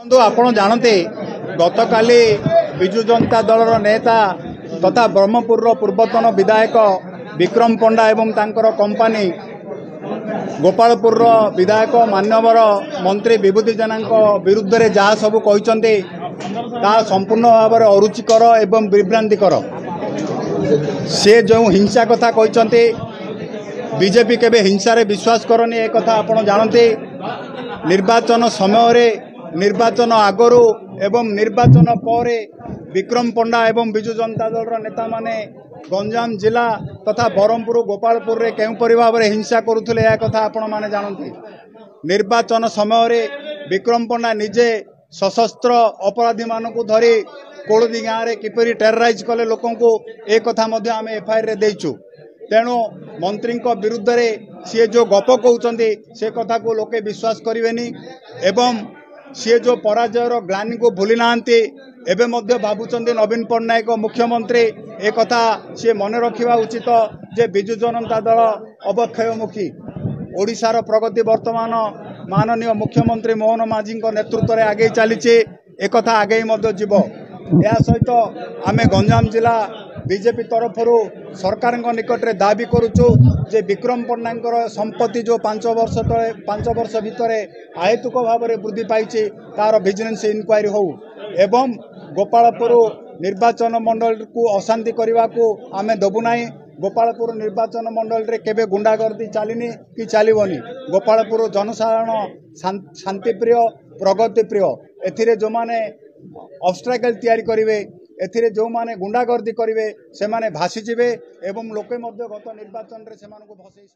बंधु आपण जानते गत काली विजु जनता दलर नेता तथा ब्रह्मपुर पूर्वतन विधायक विक्रम पंडा एवं तांकर कंपनी गोपालपुर विधायक मान्यवर मंत्री विभूति जेना विरुद्ध में जहाँ सब कहते संपूर्ण भाव में अरुचिकर एवं विभ्रांतिकर से जो हिंसा कथा कहते बीजेपी केबे हिंसा रे विश्वास करनी एक कथा आपण जानते निर्वाचन समय निर्वाचन आगरू एवं निर्वाचन पर विक्रम पंडा एवं विजु जनता दल नेता माने गंजाम जिला तथा बरहमपुर गोपालपुर रे केउपरि भाव में हिंसा करुथिले या कथा आपण माने जानते निर्वाचन समय विक्रम पंडा निजे सशस्त्र अपराधी मानकु धरी कोड़दी गाँव में किपरि टेरराइज कले लोकों को एक कथा मध्य आम एफआईआर रे देइछु। तेणु मंत्री विरुद्ध रे सी जो गप कहते से कथा को लोके विश्वास करेनि एवं सी जो पराजयर ग्लानि को भूली नांती एवं भावुंट नवीन पट्टनायक मुख्यमंत्री एक कथा सी मन रखा उचित जे विजु जनता दल अवक्षयमुखी ओडिशार प्रगति वर्तमान माननीय मुख्यमंत्री मोहन माझी नेतृत्व में आगे चली एक कथा आगे जीव या सहित आम गंजाम जिला बीजेपी तरफ सरकार निकट में दाबी करुचु जे विक्रम पट्टनायक संपत्ति जो 5 वर्ष भितर आहेतुक भाव में वृद्धि पाई तार विजिलेंस इनक्वारी हो एवं गोपालपुर निर्वाचन मंडल को अशांति करने को आम देबुना। गोपालपुर निर्वाचन मंडल रे केबे गुंडागर्दी चलनी कि चलनी गोपालपुर जनसाधारण शांतिप्रिय प्रगतिप्रिय एथिरे जो माने ऑब्स्ट्रैकल तैयारी करेंगे एथिरे जो माने गुंडागर्दी करेंगे से माने भासीजिबे एवं लोके मध्य गत निर्वाचन रे सेमानकु भसई